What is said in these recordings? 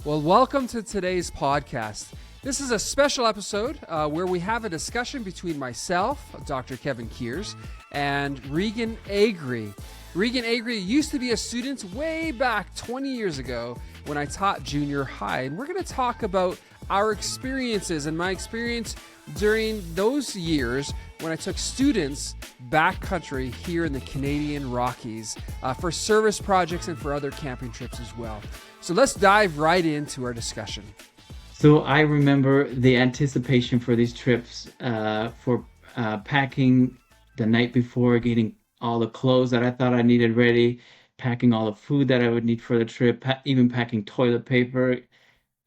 Well, welcome to today's podcast. This is a special episode where we have a discussion between myself, Dr. Kevin Kears, and Regan Agrey. Regan Agrey used to be a student way back 20 years ago when I taught junior high. And we're going to talk about our experiences and my experience during those years when I took students backcountry here in the Canadian Rockies for service projects and for other camping trips as well. So let's dive right into our discussion. So I remember the anticipation for these trips, for packing the night before, getting all the clothes that I thought I needed ready, packing all the food that I would need for the trip, even packing toilet paper,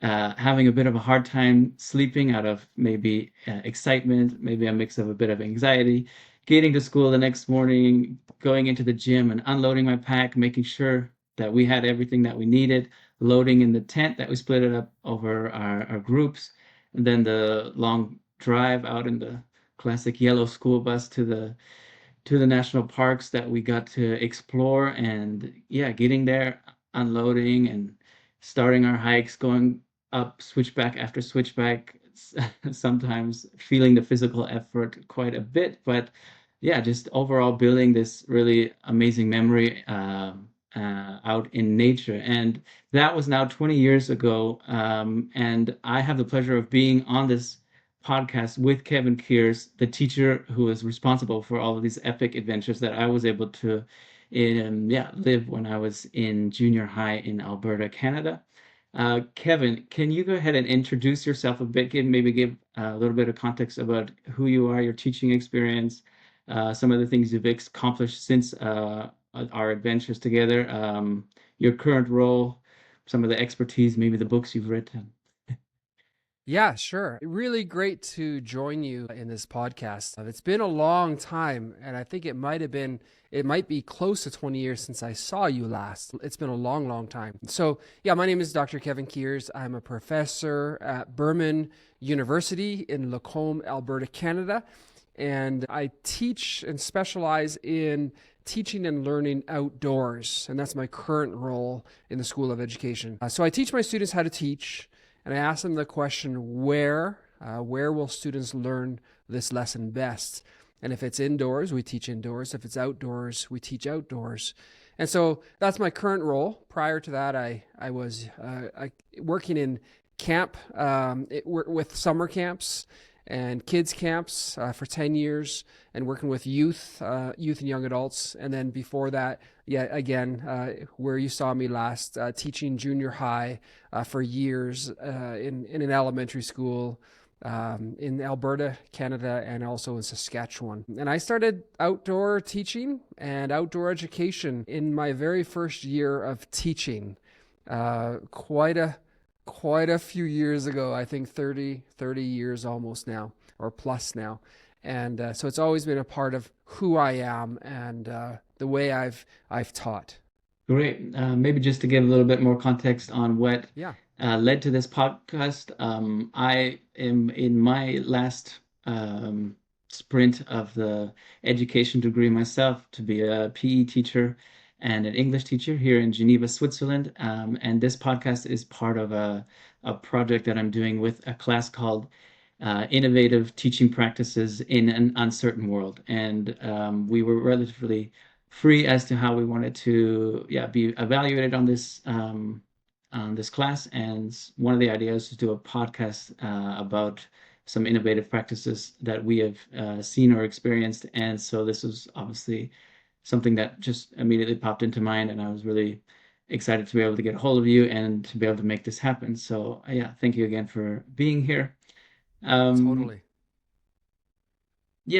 having a bit of a hard time sleeping out of maybe excitement, maybe a mix of a bit of anxiety, getting to school the next morning, going into the gym and unloading my pack, making sure that we had everything that we needed, loading in the tent that we split it up over our groups, and then the long drive out in the classic yellow school bus to the national parks that we got to explore, and getting there, unloading and starting our hikes, going up switchback after switchback, sometimes feeling the physical effort quite a bit, but just overall building this really amazing memory out in nature. And that was now 20 years ago. And I have the pleasure of being on this podcast with Kevin Kears, the teacher who is responsible for all of these epic adventures that I was able to live when I was in junior high in Alberta, Canada. Kevin, can you go ahead and introduce yourself a bit, give a little bit of context about who you are, your teaching experience, some of the things you've accomplished since our adventures together, your current role, some of the expertise, maybe the books you've written. Yeah, sure. Really great to join you in this podcast. It's been a long time, and I think it might be close to 20 years since I saw you last. It's been a long, long time. So, my name is Dr. Kevin Kears. I'm a professor at Burman University in Lacombe, Alberta, Canada, and I teach and specialize in teaching and learning outdoors, and that's my current role in the School of Education. So I teach my students how to teach, and I ask them the question, where will students learn this lesson best? And if it's indoors, we teach indoors. If it's outdoors, we teach outdoors. And so that's my current role. Prior to that, I was working in camp with summer camps and kids camps for 10 years, and working with youth and young adults. And then before that, where you saw me last, teaching junior high for years in an elementary school in Alberta, Canada, and also in Saskatchewan. And I started outdoor teaching and outdoor education in my very first year of teaching, quite a few years ago, I think 30 years almost now, or plus now. And so it's always been a part of who I am and the way I've taught. Great. Maybe just to give a little bit more context on what led to this podcast. I am in my last sprint of the education degree myself to be a PE teacher and an English teacher here in Geneva, Switzerland. And this podcast is part of a project that I'm doing with a class called Innovative Teaching Practices in an Uncertain World. And we were relatively free as to how we wanted to be evaluated on this class. And one of the ideas is to do a podcast about some innovative practices that we have seen or experienced. And so this was obviously something that just immediately popped into mind, and I was really excited to be able to get a hold of you and to be able to make this happen. So thank you again for being here. Totally.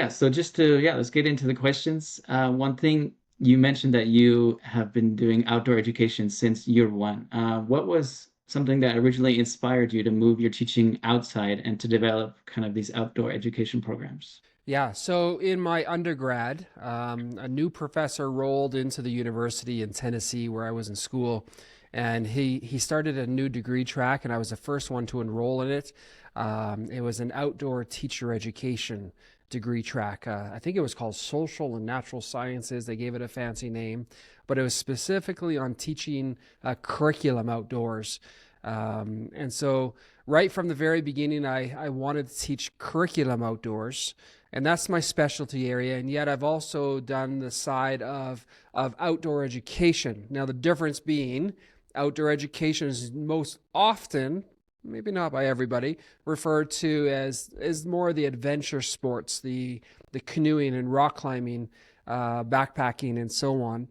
So just to let's get into the questions. One thing, you mentioned that you have been doing outdoor education since year one. What was something that originally inspired you to move your teaching outside and to develop kind of these outdoor education programs? Yeah, so in my undergrad, a new professor rolled into the university in Tennessee where I was in school, and he started a new degree track, and I was the first one to enroll in it. It was an outdoor teacher education degree track. I think it was called Social and Natural Sciences. They gave it a fancy name, but it was specifically on teaching curriculum outdoors. And so, right from the very beginning, I wanted to teach curriculum outdoors, and that's my specialty area. And yet, I've also done the side of outdoor education. Now, the difference being outdoor education is most often, maybe not by everybody, referred to as more of the adventure sports, the canoeing and rock climbing, backpacking, and so on.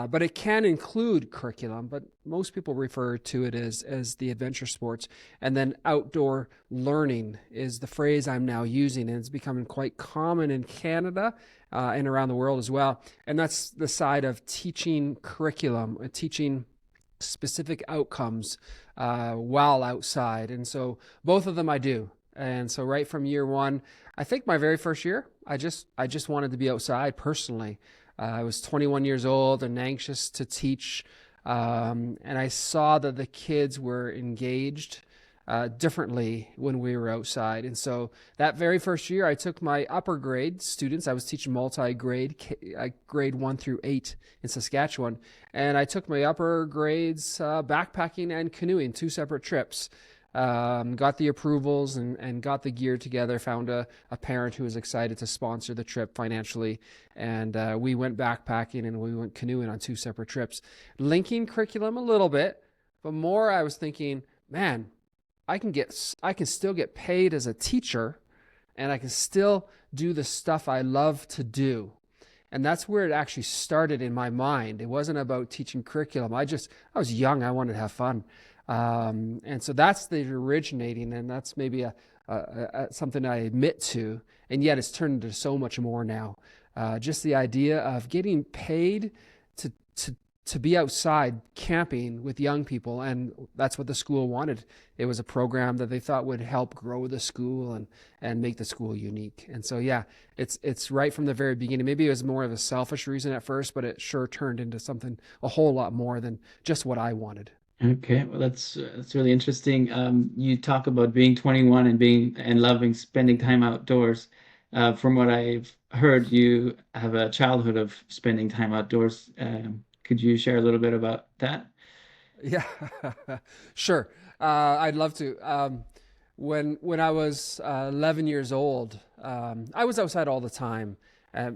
But it can include curriculum, but most people refer to it as the adventure sports. And then outdoor learning is the phrase I'm now using, and it's becoming quite common in Canada and around the world as well. And that's the side of teaching curriculum, teaching specific outcomes while outside. And so both of them I do. And so right from year one, I think my very first year, I just wanted to be outside personally. I was 21 years old and anxious to teach, and I saw that the kids were engaged differently when we were outside. And so that very first year, I took my upper grade students. I was teaching multi-grade, grade 1 through 8 in Saskatchewan, and I took my upper grades backpacking and canoeing, two separate trips. Got the approvals and got the gear together, found a parent who was excited to sponsor the trip financially. And we went backpacking and we went canoeing on two separate trips, linking curriculum a little bit, but more I was thinking, man, I can still get paid as a teacher and I can still do the stuff I love to do. And that's where it actually started in my mind. It wasn't about teaching curriculum. I was young. I wanted to have fun. And so that's the originating, and that's maybe something I admit to, and yet it's turned into so much more now. Just the idea of getting paid to to to be outside camping with young people, and that's what the school wanted. It was a program that they thought would help grow the school and make the school unique. And so yeah, it's right from the very beginning. Maybe it was more of a selfish reason at first, but it sure turned into something a whole lot more than just what I wanted. Okay, well, that's really interesting. You talk about being 21 and being and loving spending time outdoors. From what I've heard, you have a childhood of spending time outdoors. Could you share a little bit about that? Yeah, sure. I'd love to. When I was 11 years old, I was outside all the time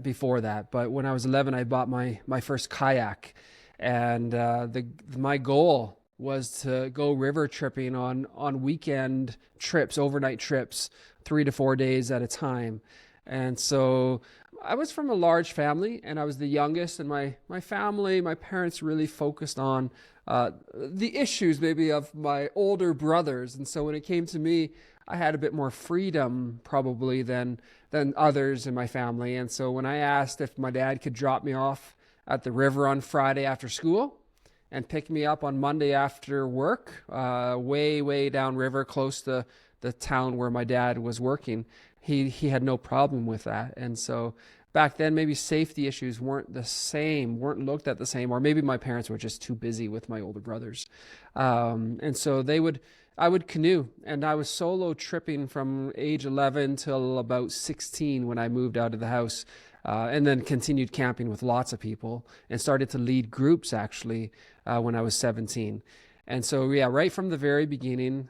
before that. But when I was 11, I bought my first kayak, and the my goal was to go river tripping on weekend trips, overnight trips, 3 to 4 days at a time. And so I was from a large family, and I was the youngest, and my family, my parents really focused on the issues maybe of my older brothers. And so when it came to me, I had a bit more freedom probably than others in my family. And so when I asked if my dad could drop me off at the river on Friday after school and pick me up on Monday after work, way downriver, close to the town where my dad was working, he had no problem with that. And so back then, maybe safety issues weren't looked at the same, or maybe my parents were just too busy with my older brothers. And so I would canoe, and I was solo tripping from age 11 till about 16 when I moved out of the house. And then continued camping with lots of people and started to lead groups actually when I was 17. And so, yeah, right from the very beginning,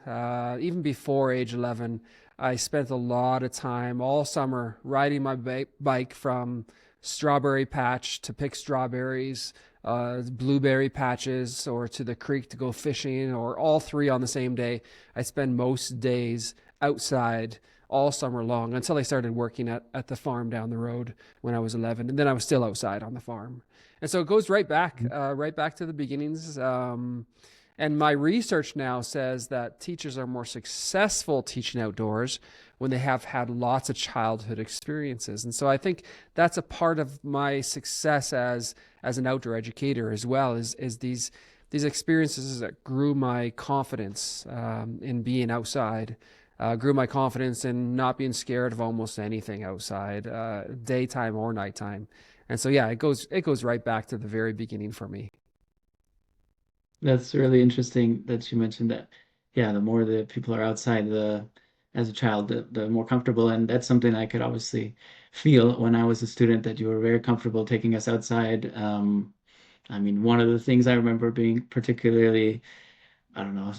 even before age 11, I spent a lot of time all summer riding my bike from strawberry patch to pick strawberries, blueberry patches, or to the creek to go fishing, or all three on the same day. I spend most days outside all summer long until I started working at the farm down the road when I was 11. And then I was still outside on the farm. And so it goes right back to the beginnings. And my research now says that teachers are more successful teaching outdoors when they have had lots of childhood experiences. And so I think that's a part of my success as an outdoor educator as well, is these experiences that grew my confidence in being outside, grew my confidence in not being scared of almost anything outside, daytime or nighttime. And so yeah, it goes right back to the very beginning for me. That's really interesting that you mentioned that. Yeah, the more the people are outside, the as a child, the more comfortable, and that's something I could obviously feel when I was a student that you were very comfortable taking us outside. I mean, one of the things I remember being particularly I don't know,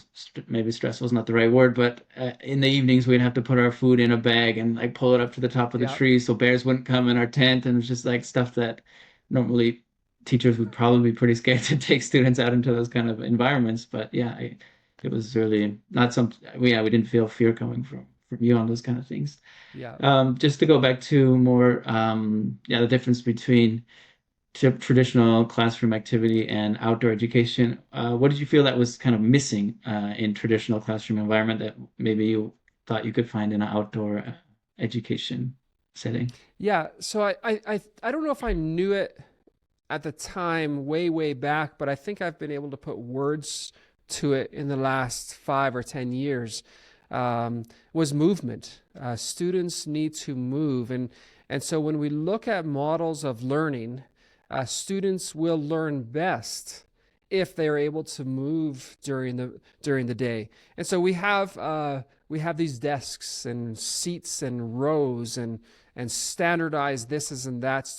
maybe stressful is not the right word, but in the evenings we'd have to put our food in a bag and like pull it up to the top of the Yeah. tree so bears wouldn't come in our tent. And it's just like stuff that normally teachers would probably be pretty scared to take students out into those kind of environments. But yeah, it was really not some. Yeah, we didn't feel fear coming from you on those kind of things. Yeah. Just to go back to more, yeah, the difference between traditional classroom activity and outdoor education. What did you feel that was kind of missing in traditional classroom environment that maybe you thought you could find in an outdoor education setting? Yeah. So I don't know if I knew it at the time, way back, but I think I've been able to put words to it in the last 5 or 10 years. Was movement. Students need to move, and so when we look at models of learning, students will learn best if they're able to move during the day. And so we have these desks and seats and rows and standardized thises and that's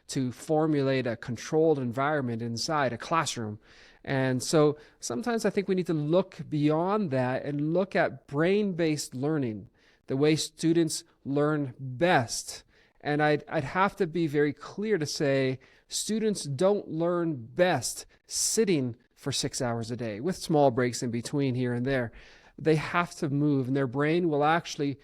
to formulate a controlled environment inside a classroom. And so sometimes I think we need to look beyond that and look at brain-based learning, the way students learn best. And I'd have to be very clear to say students don't learn best sitting for 6 hours a day with small breaks in between here and there. They have to move, and their brain will actually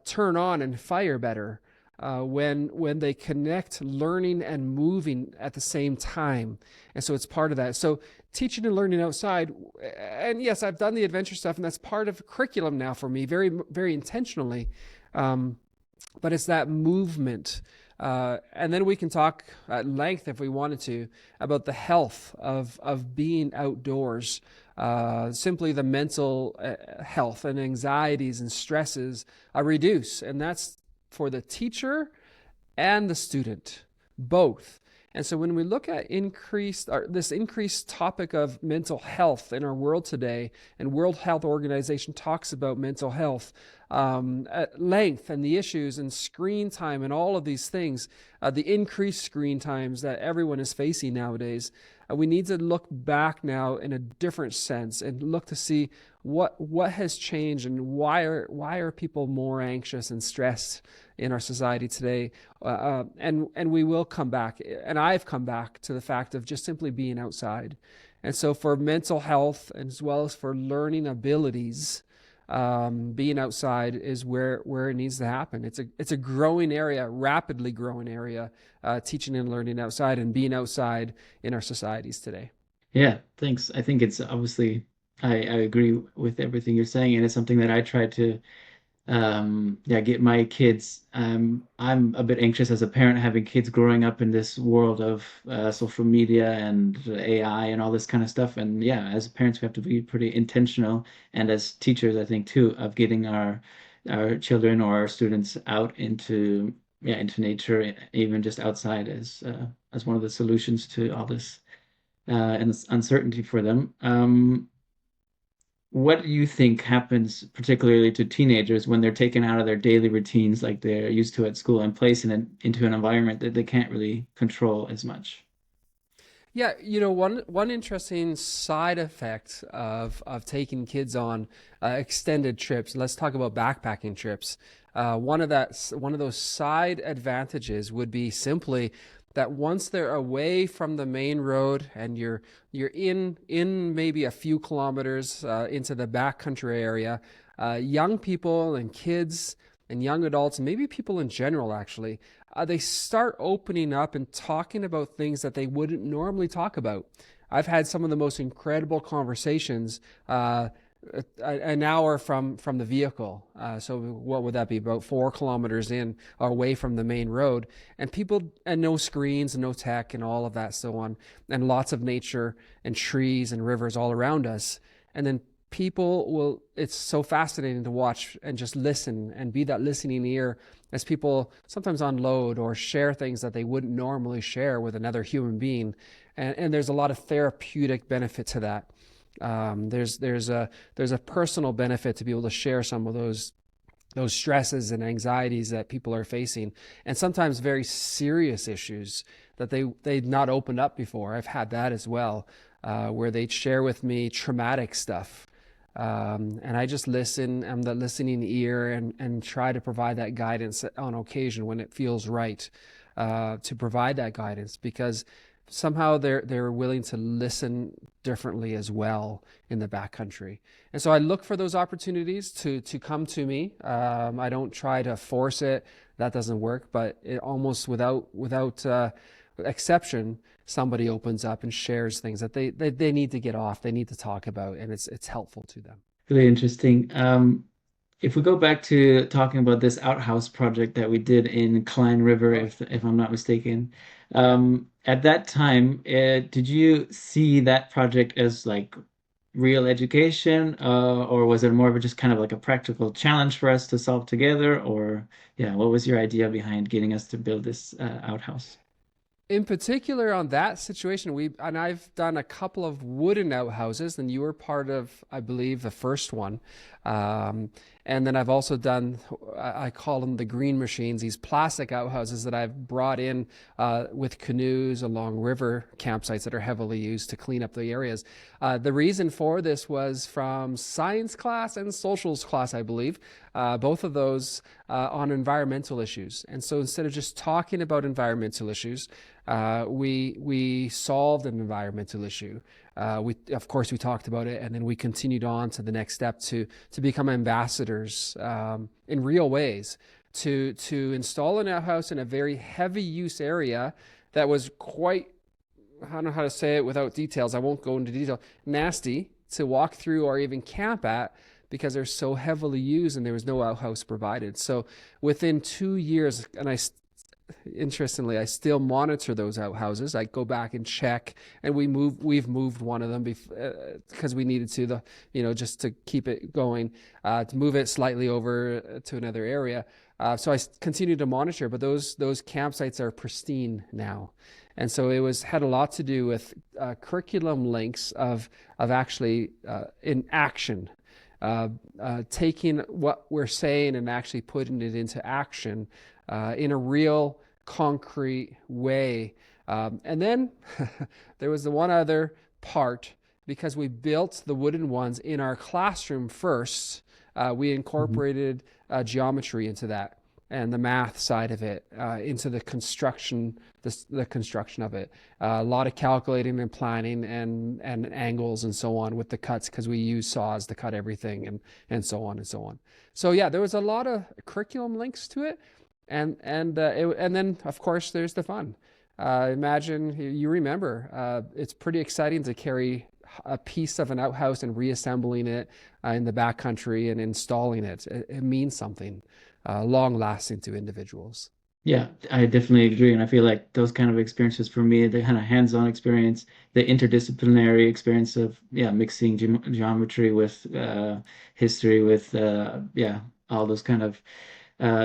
turn on and fire better when they connect learning and moving at the same time. And so it's part of that. So teaching and learning outside, and yes, I've done the adventure stuff, and that's part of curriculum now for me, very intentionally. But it's that movement. And then we can talk at length, if we wanted to, about the health of being outdoors. Simply the mental health and anxieties and stresses reduce. And that's for the teacher and the student, both. And so when we look at this increased topic of mental health in our world today, and World Health Organization talks about mental health at length and the issues and screen time and all of these things, the increased screen times that everyone is facing nowadays, we need to look back now in a different sense and look to see what has changed and why are people more anxious and stressed in our society today. And we will come back, and I've come back to the fact of just simply being outside. And so for mental health as well as for learning abilities, being outside is where it needs to happen. It's a growing area, rapidly growing area, teaching and learning outside and being outside in our societies today. Yeah, thanks. I think it's obviously, I agree with everything you're saying, and it's something that I try to yeah, get my kids. I'm a bit anxious as a parent having kids growing up in this world of social media and AI and all this kind of stuff. And yeah, as parents, we have to be pretty intentional, and as teachers, I think too, of getting our children or our students out into, yeah, into nature, even just outside as one of the solutions to all this and this uncertainty for them. What do you think happens particularly to teenagers when they're taken out of their daily routines like they're used to at school and placed into an environment that they can't really control as much? Yeah, one interesting side effect of taking kids on extended trips. Let's talk about backpacking trips. One of those side advantages would be simply that once they're away from the main road and you're in maybe a few kilometers into the backcountry area, young people and kids and young adults, and maybe people in general actually, they start opening up and talking about things that they wouldn't normally talk about. I've had some of the most incredible conversations an hour from the vehicle. So what would that be? About 4 kilometers in or away from the main road, and people and no screens and no tech and all of that so on, and lots of nature and trees and rivers all around us. And then it's so fascinating to watch and just listen and be that listening ear as people sometimes unload or share things that they wouldn't normally share with another human being. And there's a lot of therapeutic benefit to that. There's a personal benefit to be able to share some of those stresses and anxieties that people are facing, and sometimes very serious issues that they'd not opened up before. I've had that as well. where they'd share with me traumatic stuff. And I just listen. I'm the listening ear and try to provide that guidance on occasion when it feels right, to provide that guidance, because somehow they're willing to listen differently as well in the backcountry. And so I look for those opportunities to come to me. I don't try to force it. That doesn't work. But it almost without exception, somebody opens up and shares things that they need to get off, they need to talk about, and it's helpful to them. Really interesting. If we go back to talking about this outhouse project that we did in Klein River, Oh, if I'm not mistaken, yeah. at that time, did you see that project as like real education, or was it more of a just kind of like a practical challenge for us to solve together? Or yeah, what was your idea behind getting us to build this outhouse? In particular, on that situation, I've done a couple of wooden outhouses, and you were part of, I believe, the first one. Um, and then I've also done, I call them the green machines, these plastic outhouses that I've brought in with canoes along river campsites that are heavily used to clean up the areas. The reason for this was from science class and socials class, I believe, both of those on environmental issues. And so instead of just talking about environmental issues, we solved an environmental issue. We of course we talked about it, and then we continued on to the next step to become ambassadors in real ways to install an outhouse in a very heavy use area that was quite, I don't know how to say it without details. I won't go into detail. Nasty to walk through or even camp at, because they're so heavily used and there was no outhouse provided. So within 2 years, and interestingly, I still monitor those outhouses. I go back and check, and we've moved one of them because we needed to, just to keep it going, to move it slightly over to another area. So I continue to monitor, but those campsites are pristine now. And so it had a lot to do with curriculum links of actually in action, taking what we're saying and actually putting it into action in a real concrete way. And then there was the one other part, because we built the wooden ones in our classroom first. We Mhm. incorporated geometry into that, and the math side of it into the construction of it. A lot of calculating and planning and angles and so on with the cuts, because we use saws to cut everything, and so on and so on. So yeah, there was a lot of curriculum links to it, and then of course there's the fun. Imagine, you remember, it's pretty exciting to carry a piece of an outhouse and reassembling it in the backcountry and installing it. It means something long lasting to individuals. Yeah, I definitely agree. And I feel like those kind of experiences for me, the kind of hands-on experience, the interdisciplinary experience of, yeah, mixing geometry with history, with, yeah, all those kind of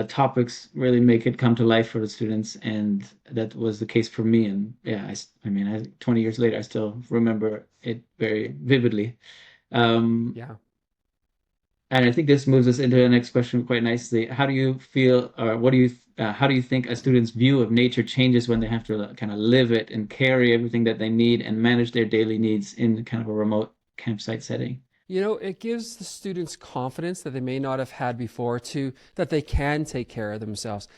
topics really make it come to life for the students. And that was the case for me. And yeah, I mean, 20 years later, I still remember it very vividly. Um, Yeah. and I think this moves us into the next question quite nicely. How do you feel, or how do you think a student's view of nature changes when they have to kind of live it and carry everything that they need and manage their daily needs in kind of a remote campsite setting? It gives the students confidence that they may not have had before, to that they can take care of themselves.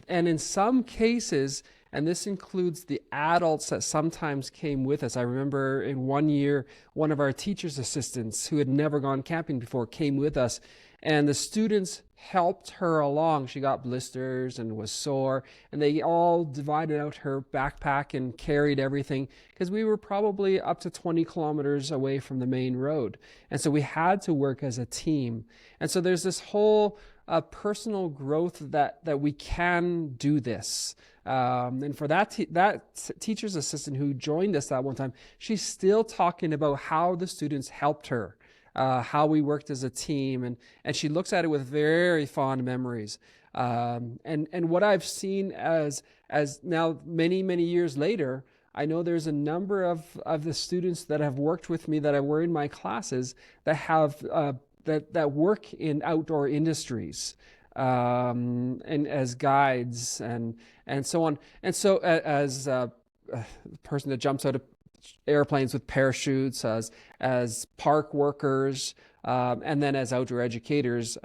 And in some cases, and this includes the adults that sometimes came with us. I remember in one year, one of our teacher's assistants who had never gone camping before came with us, and the students helped her along. She got blisters and was sore, and they all divided out her backpack and carried everything, because we were probably up to 20 kilometers away from the main road. And so we had to work as a team. And so there's this whole personal growth that we can do this. And for that teacher's assistant who joined us that one time, she's still talking about how the students helped her, how we worked as a team, and she looks at it with very fond memories. And what I've seen as now many years later, I know there's a number of the students that have worked with me that were in my classes that have that work in outdoor industries, and as guides and so on. And so as a person that jumps out of airplanes with parachutes, as park workers, and then as outdoor educators,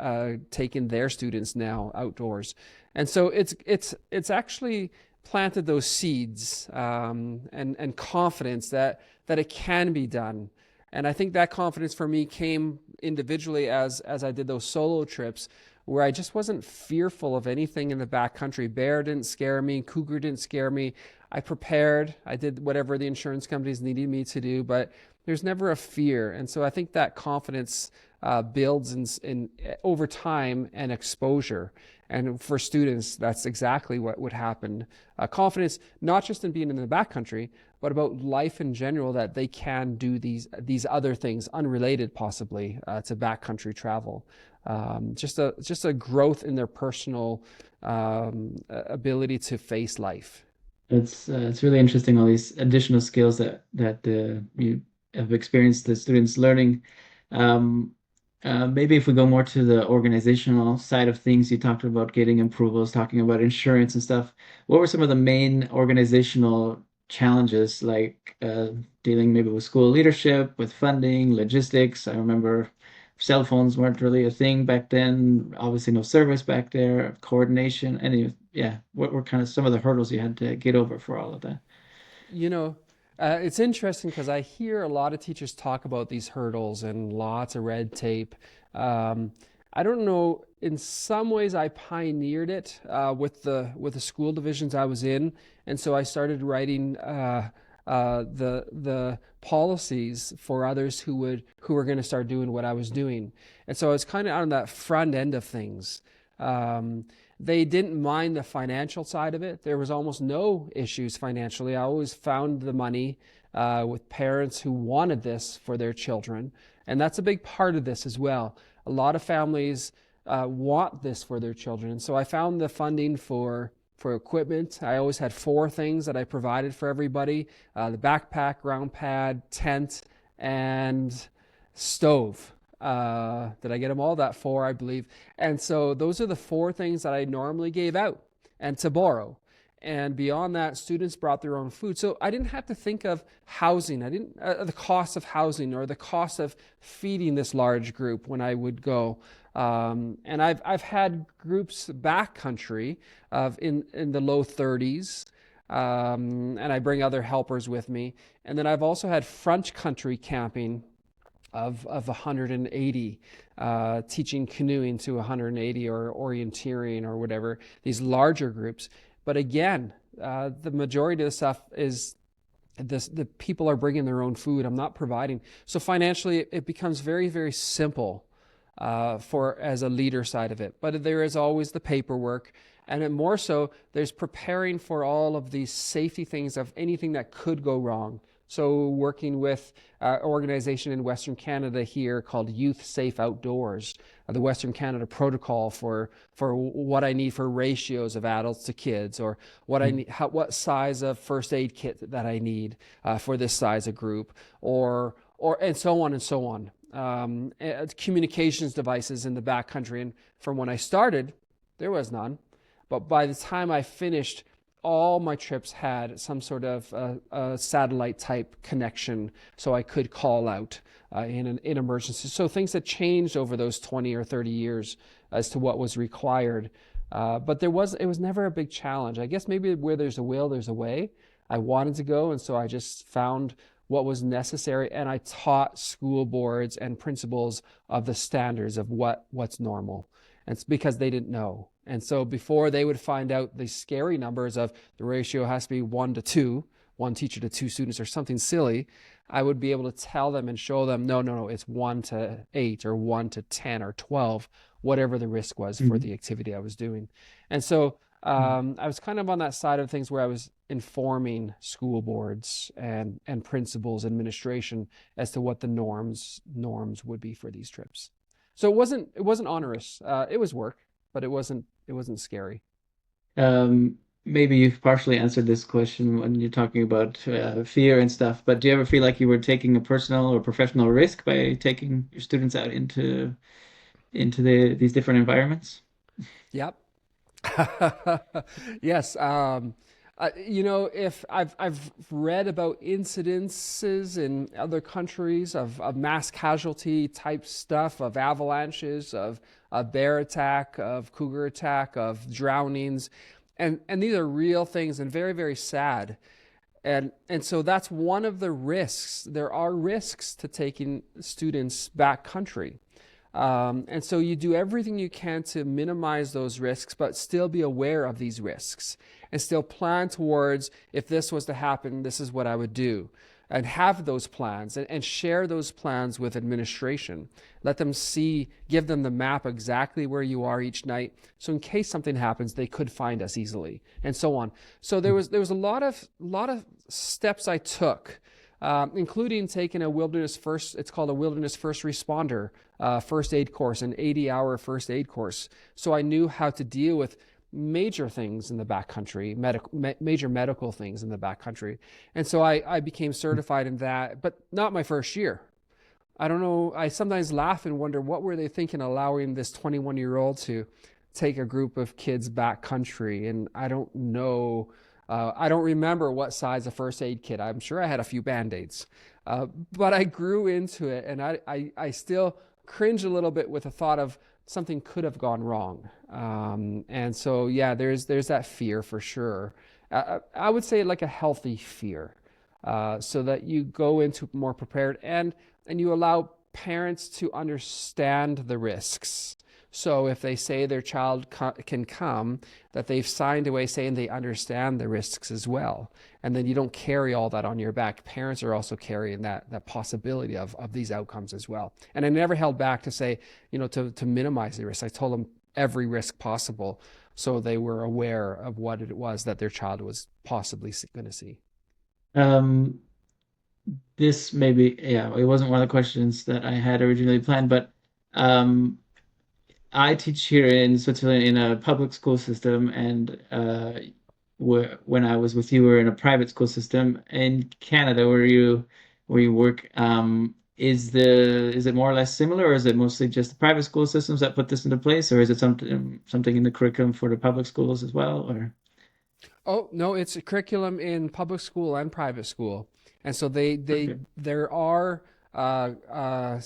taking their students now outdoors. And so it's actually planted those seeds, and confidence that it can be done. And I think that confidence for me came individually as I did those solo trips, where I just wasn't fearful of anything in the backcountry. Bear didn't scare me, cougar didn't scare me. I prepared, I did whatever the insurance companies needed me to do, but there's never a fear. And so I think that confidence builds in over time and exposure. And for students, that's exactly what would happen. Confidence, not just in being in the backcountry, but about life in general, that they can do these other things, unrelated possibly to backcountry travel. Just a growth in their personal ability to face life. It's really interesting, all these additional skills that you have experienced the students learning. Um, Maybe if we go more to the organizational side of things, you talked about getting approvals, talking about insurance and stuff. What were some of the main organizational challenges, like dealing maybe with school leadership, with funding, logistics? I remember cell phones weren't really a thing back then. Obviously, no service back there, coordination. Yeah, what were kind of some of the hurdles you had to get over for all of that? You know, it's interesting because I hear a lot of teachers talk about these hurdles and lots of red tape. Um, I don't know. In some ways, I pioneered it with the school divisions I was in, and so I started writing the policies for others who were going to start doing what I was doing, and so I was kind of on that front end of things. Um, they didn't mind the financial side of it. There was almost no issues financially. I always found the money with parents who wanted this for their children. And that's a big part of this as well. A lot of families want this for their children. And so I found the funding for equipment. I always had four things that I provided for everybody: the backpack, ground pad, tent, and stove. Did I get them all? That four, I believe. And so those are the four things that I normally gave out and to borrow. And beyond that, students brought their own food. So I didn't have to think of housing. I didn't the cost of housing or the cost of feeding this large group when I would go. And I've had groups backcountry of in the low 30s. And I bring other helpers with me. And then I've also had front country camping of 180, teaching canoeing to 180, or orienteering or whatever, these larger groups. But again, the majority of the stuff is the people are bringing their own food. I'm not providing. So financially, it becomes very, very simple for as a leader side of it. But there is always the paperwork. And then more so, there's preparing for all of these safety things of anything that could go wrong. So working with an organization in Western Canada here called Youth Safe Outdoors, the Western Canada Protocol for what I need for ratios of adults to kids, or what I need, what size of first aid kit that I need for this size of group, or and so on and so on. Communications devices in the backcountry, and from when I started, there was none. But by the time I finished, all my trips had some sort of a satellite type connection, so I could call out in emergency. So things had changed over those 20 or 30 years as to what was required. But it was never a big challenge. I guess maybe where there's a will, there's a way. I wanted to go, and so I just found what was necessary, and I taught school boards and principals of the standards of what's normal. And it's because they didn't know. And so before they would find out the scary numbers of the ratio has to be 1 to 2, one teacher to two students, or something silly, I would be able to tell them and show them, no, it's 1 to 8 or 1 to 10 or 12, whatever the risk was for the activity I was doing. And so I was kind of on that side of things where I was informing school boards and principals, administration, as to what the norms would be for these trips. So it wasn't onerous. It was work, but it wasn't scary. Maybe you've partially answered this question when you're talking about fear and stuff, but do you ever feel like you were taking a personal or professional risk by taking your students out into these different environments? Yep. Yes. If I've read about incidences in other countries of mass casualty type stuff, of avalanches, of a bear attack, of cougar attack, of drownings, and these are real things and very, very sad. And so that's one of the risks. There are risks to taking students back country. And so you do everything you can to minimize those risks, but still be aware of these risks and still plan towards, if this was to happen, this is what I would do. And have those plans and share those plans with administration. Let them see, give them the map exactly where you are each night. So in case something happens, they could find us easily, and so on. So there was a lot of steps I took, including taking a wilderness first. It's called a wilderness first responder first aid course, an 80-hour first aid course. So I knew how to deal with major things in the backcountry, major medical things in the backcountry. And so I became certified in that, but not my first year. I don't know. I sometimes laugh and wonder what were they thinking allowing this 21-year-old to take a group of kids backcountry. And I don't know. I don't remember what size a first aid kit. I'm sure I had a few Band-Aids. But I grew into it, and I still cringe a little bit with the thought of something could have gone wrong. And so, yeah, there's that fear for sure. I would say like a healthy fear, so that you go into more prepared and you allow parents to understand the risks. So if they say their child can come, that they've signed away saying they understand the risks as well. And then you don't carry all that on your back. Parents are also carrying that possibility of these outcomes as well. And I never held back to say, to minimize the risk. I told them every risk possible, so they were aware of what it was that their child was possibly going to see. Um, this maybe, yeah, it wasn't one of the questions that I had originally planned, but um, I teach here in Switzerland in a public school system, and when I was with you, we were in a private school system. In Canada, where you work, is it more or less similar, or is it mostly just the private school systems that put this into place, or is it something in the curriculum for the public schools as well, or? Oh, no, it's a curriculum in public school and private school. And so Okay. there are, I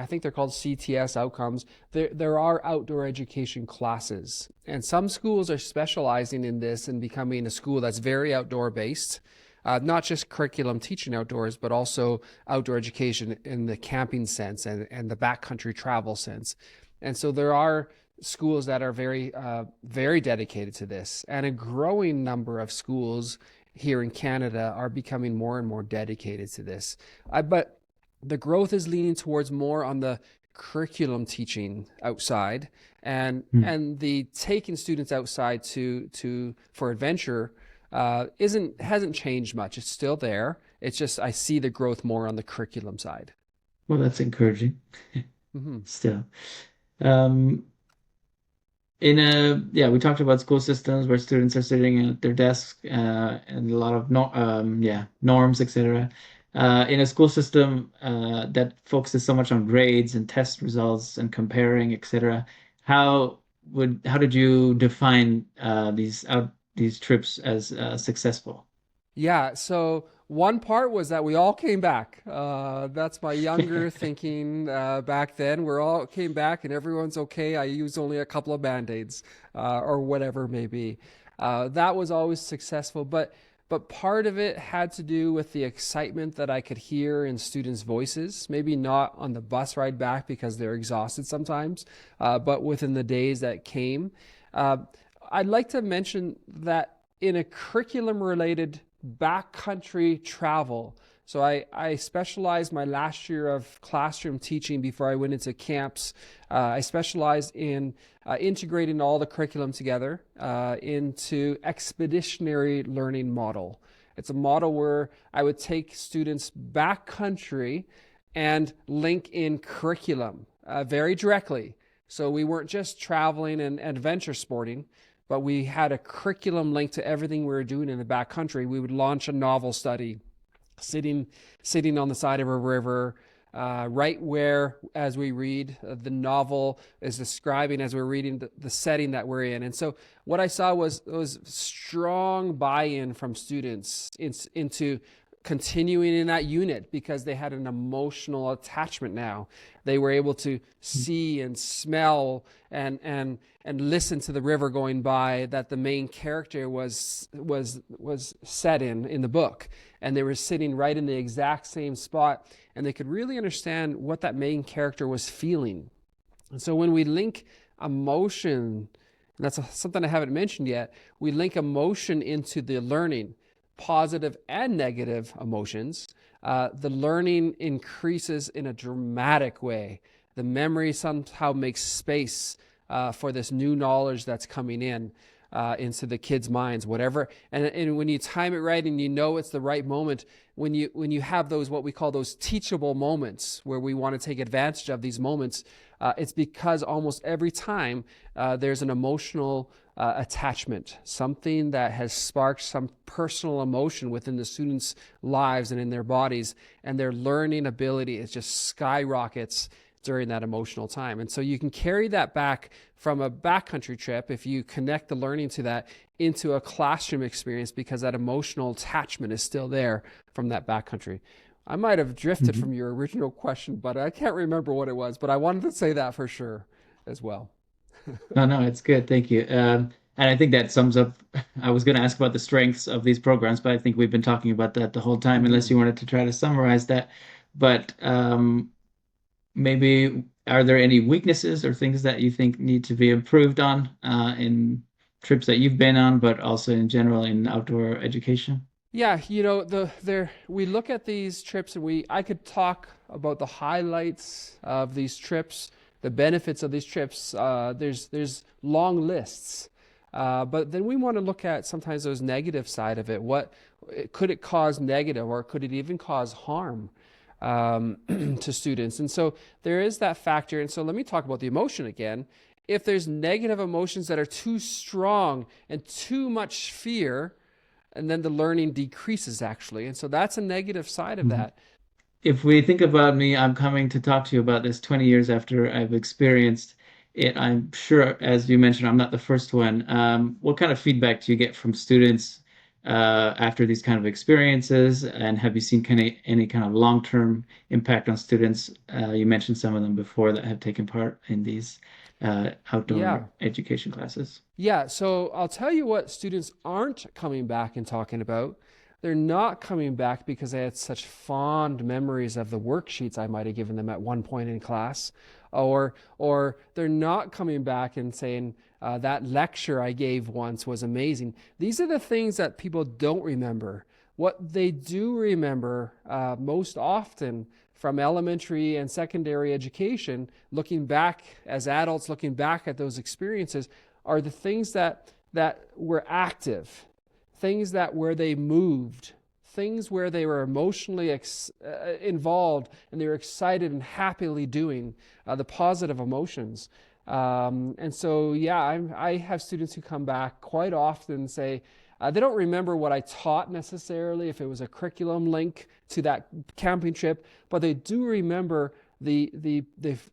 think they're called CTS outcomes. There are outdoor education classes. And some schools are specializing in this and becoming a school that's very outdoor based. Not just curriculum teaching outdoors, but also outdoor education in the camping sense and the backcountry travel sense. And so there are schools that are very dedicated to this, and a growing number of schools here in Canada are becoming more and more dedicated to this. But the growth is leaning towards more on the curriculum teaching outside, and Hmm. and the taking students outside to for adventure isn't hasn't changed much. It's still there. It's just I see the growth more on the curriculum side. Well, that's encouraging Hmm. still. Um, yeah, we talked about school systems where students are sitting at their desks, and a lot of no yeah, norms, etc. In a school system that focuses so much on grades and test results and comparing, etc. How did you define these trips as successful? Yeah, so one part was that we all came back. That's my younger thinking back then. We're all came back and everyone's okay. I used only a couple of Band-Aids or whatever it may be. That was always successful, but part of it had to do with the excitement that I could hear in students' voices. Maybe not on the bus ride back because they're exhausted sometimes, but within the days that came. Uh, I'd like to mention that in a curriculum related backcountry travel. So I specialized my last year of classroom teaching before I went into camps. I specialized in integrating all the curriculum together into expeditionary learning model. It's a model where I would take students backcountry and link in curriculum very directly. So we weren't just traveling and adventure sporting, but we had a curriculum linked to everything we were doing in the backcountry. We would launch a novel study, sitting sitting on the side of a river, right where, as we read, the novel is describing as we're reading the setting that we're in. And so what I saw was strong buy-in from students into continuing in that unit because they had an emotional attachment now. They were able to see and smell and listen to the river going by that the main character was set in the book, and they were sitting right in the exact same spot, and they could really understand what that main character was feeling. And so when we link emotion, and that's something I haven't mentioned yet, we link emotion into the learning, positive and negative emotions. The learning increases in a dramatic way. The memory somehow makes space for this new knowledge that's coming in into the kids' minds, whatever. And when you time it right and you know it's the right moment, when you have those, what we call those teachable moments where we want to take advantage of these moments, it's because almost every time there's an emotional attachment, something that has sparked some personal emotion within the students' lives and in their bodies, and their learning ability is just skyrockets during that emotional time. And so you can carry that back from a backcountry trip, if you connect the learning to that, into a classroom experience, because that emotional attachment is still there from that backcountry. I might have drifted from your original question, but I can't remember what it was, but I wanted to say that for sure as well. No, no, it's good. Thank you. And I think that sums up. I was going to ask about the strengths of these programs, but I think we've been talking about that the whole time, unless Mhm. you wanted to try to summarize that. But maybe are there any weaknesses or things that you think need to be improved on in trips that you've been on, but also in general in outdoor education? Yeah, we look at these trips, and I could talk about the highlights of these trips, the benefits of these trips. There's long lists, but then we want to look at sometimes those negative side of it. What could it cause negative, or could it even cause harm to students? And so there is that factor. And so let me talk about the emotion again. If there's negative emotions that are too strong and too much fear, and then the learning decreases actually. And so that's a negative side of that. If we think about me, I'm coming to talk to you about this 20 years after I've experienced it. I'm sure, as you mentioned, I'm not the first one. What kind of feedback do you get from students after these kind of experiences? And have you seen any kind of long-term impact on students? You mentioned some of them before that have taken part in these outdoor Yeah. education classes. Yeah, so I'll tell you what students aren't coming back and talking about. They're not coming back because they had such fond memories of the worksheets I might have given them at one point in class, or they're not coming back and saying that lecture I gave once was amazing. These are the things that people don't remember. What they do remember most often from elementary and secondary education, looking back as adults, looking back at those experiences, are the things that were active, things that where they moved, things where they were emotionally involved and they were excited and happily doing the positive emotions. And so, yeah, I have students who come back quite often and say, they don't remember what I taught necessarily, if it was a curriculum link to that camping trip, but they do remember the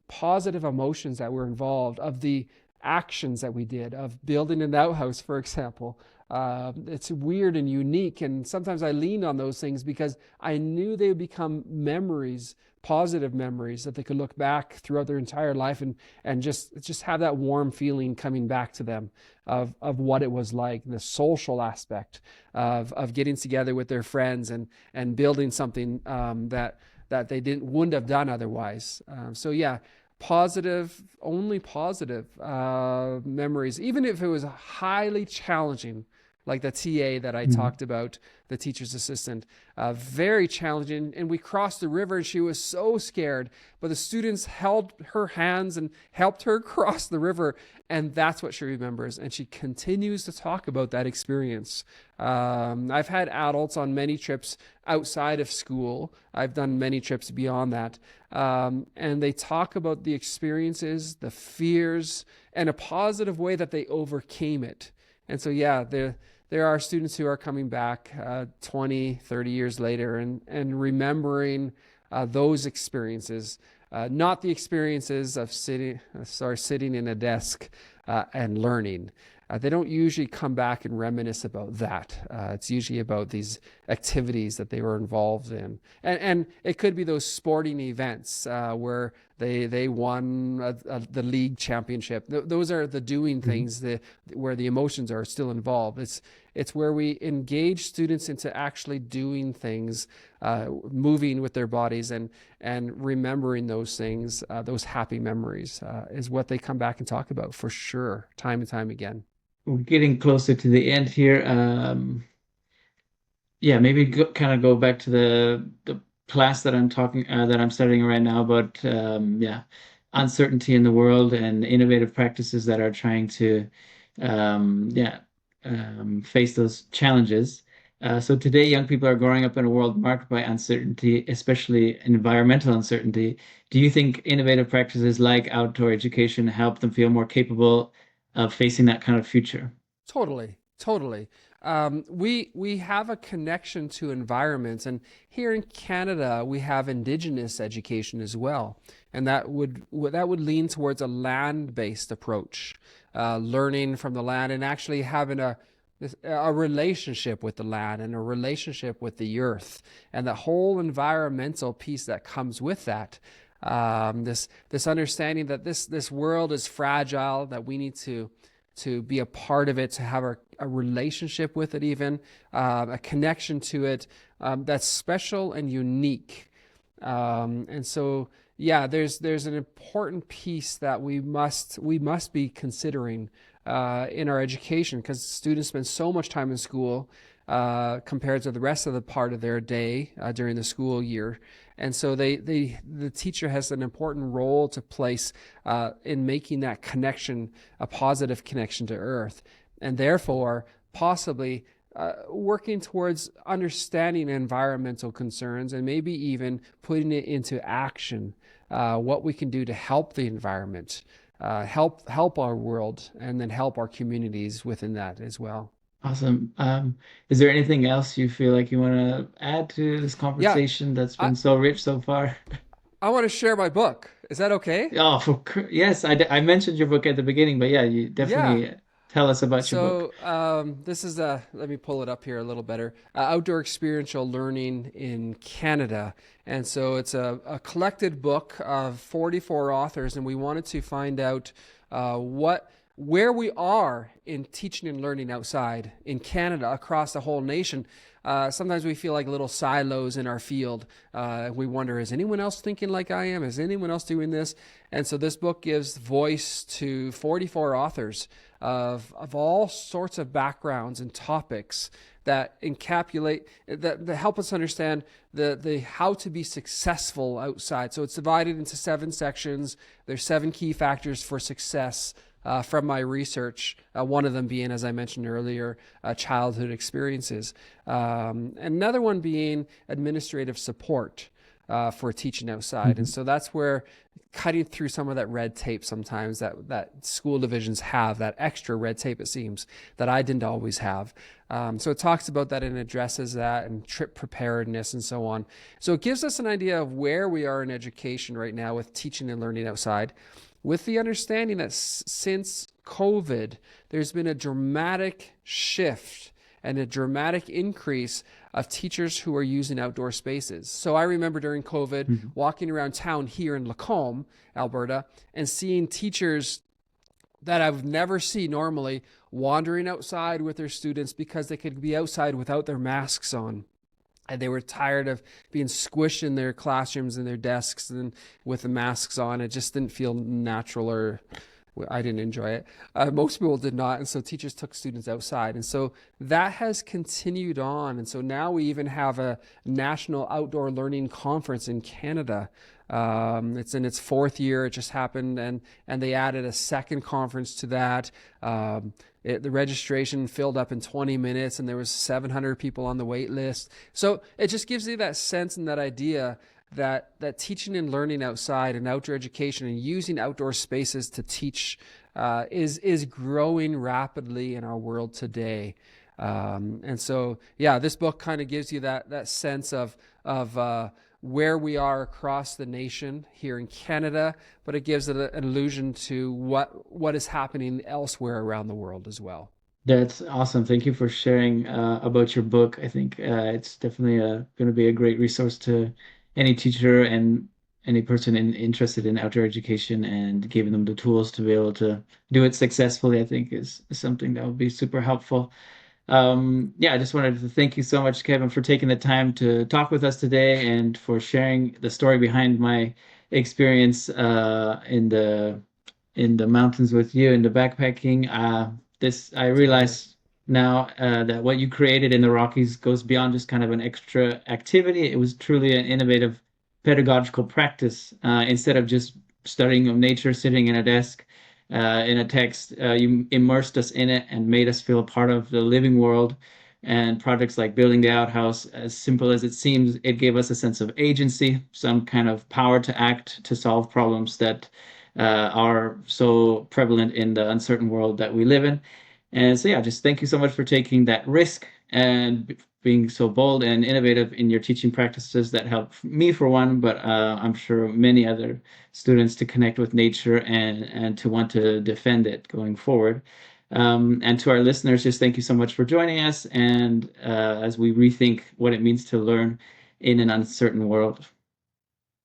positive emotions that were involved, of the actions that we did, of building an outhouse, for example. It's weird and unique, and sometimes I leaned on those things because I knew they would become memories, positive memories that they could look back throughout their entire life, and just have that warm feeling coming back to them of what it was like, the social aspect of getting together with their friends and building something that they wouldn't have done otherwise. So yeah, positive, only positive memories, even if it was highly challenging, like the TA that I talked about, the teacher's assistant, very challenging. And we crossed the river and she was so scared, but the students held her hands and helped her cross the river. And that's what she remembers. And she continues to talk about that experience. I've had adults on many trips outside of school. I've done many trips beyond that. And they talk about the experiences, the fears, and a positive way that they overcame it. And so, yeah, there are students who are coming back 20, 30 years later and remembering those experiences, not the experiences of sitting in a desk and learning. They don't usually come back and reminisce about that. It's usually about these activities that they were involved in, and it could be those sporting events where they won the league championship. Those are the doing things where the emotions are still involved. It's where we engage students into actually doing things, moving with their bodies, and remembering those things, those happy memories, is what they come back and talk about for sure, time and time again. We're getting closer to the end here. Yeah, maybe kind of go back to the class that I'm studying right now, but yeah, uncertainty in the world and innovative practices that are trying to yeah, face those challenges. So today, young people are growing up in a world marked by uncertainty, especially environmental uncertainty. Do you think innovative practices like outdoor education help them feel more capable of facing that kind of future? Totally, totally. We have a connection to environments, and here in Canada we have Indigenous education as well, and that would lean towards a land-based approach, learning from the land and actually having a relationship with the land and a relationship with the earth and the whole environmental piece that comes with that. This understanding that this world is fragile, that we need to be a part of it, to have a relationship with it, even a connection to it, that's special and unique. And so, yeah, there's an important piece that we must be considering in our education, because students spend so much time in school compared to the rest of the part of their day during the school year. And so the teacher has an important role to place in making that connection a positive connection to earth, and therefore possibly working towards understanding environmental concerns and maybe even putting it into action, what we can do to help the environment, help our world, and then help our communities within that as well. Awesome. Is there anything else you feel like you want to add to this Yeah, conversation that's I, been so rich so far? I want to share my book. Is that okay? Oh, yes, I mentioned your book at the beginning, but yeah, you Yeah. definitely tell us about your book. So this is let me pull it up here a little better. Outdoor Experiential Learning in Canada. And so it's a collected book of 44 authors, and we wanted to find out where we are in teaching and learning outside in Canada, across the whole nation. Sometimes we feel like little silos in our field. We wonder, is anyone else thinking like I am? Is anyone else doing this? And so this book gives voice to 44 authors of all sorts of backgrounds and topics that encapsulate, that help us understand the how to be successful outside. So it's divided into 7 sections. There's 7 key factors for success from my research, one of them being, as I mentioned earlier, childhood experiences. Another one being administrative support for teaching outside. And Mhm. so that's where cutting through some of that red tape sometimes that school divisions have, that extra red tape, it seems, that I didn't always have. So it talks about that and addresses that, and trip preparedness and so on. So it gives us an idea of where we are in education right now with teaching and learning outside, with the understanding that since COVID, there's been a dramatic shift and a dramatic increase of teachers who are using outdoor spaces. So I remember during COVID Mhm. walking around town here in Lacombe, Alberta, and seeing teachers that I would never see normally wandering outside with their students because they could be outside without their masks on, and they were tired of being squished in their classrooms and their desks and with the masks on. It just didn't feel natural, or I didn't enjoy it. Most people did not, and so teachers took students outside, and so that has continued on. And so now we even have a national outdoor learning conference in Canada. It's in its 4th year. It just happened, and they added a second conference to that. The registration filled up in 20 minutes, and there was 700 people on the wait list. So it just gives you that sense and that idea that teaching and learning outside and outdoor education and using outdoor spaces to teach is growing rapidly in our world today. And so, yeah, this book kind of gives you that sense of where we are across the nation here in Canada, but it gives it an allusion to what is happening elsewhere around the world as well. That's awesome. Thank you for sharing about your book. I think it's definitely going to be a great resource to any teacher and any person interested in outdoor education, and giving them the tools to be able to do it successfully, I think is something that would be super helpful. Yeah, I just wanted to thank you so much, Kevin, for taking the time to talk with us today and for sharing the story behind my experience in the mountains with you in the backpacking. This I Totally. realize now that what you created in the Rockies goes beyond just kind of an extra activity. It was truly an innovative pedagogical practice. Instead of just studying of nature, sitting in a desk, in a text, you immersed us in it and made us feel a part of the living world. And projects like building the outhouse, as simple as it seems, it gave us a sense of agency, some kind of power to act, to solve problems that are so prevalent in the uncertain world that we live in. And so, yeah, just thank you so much for taking that risk and being so bold and innovative in your teaching practices that help me, for one, but I'm sure many other students to connect with nature and to want to defend it going forward. And to our listeners, just thank you so much for joining us, and as we rethink what it means to learn in an uncertain world.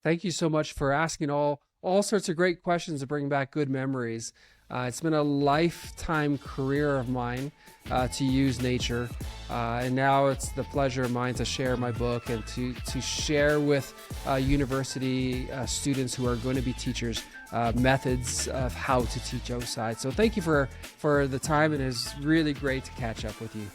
Thank you so much for asking all sorts of great questions to bring back good memories. It's been a lifetime career of mine to use nature, and now it's the pleasure of mine to share my book and to share with university students who are going to be teachers methods of how to teach outside. So thank you for the time, and it's really great to catch up with you.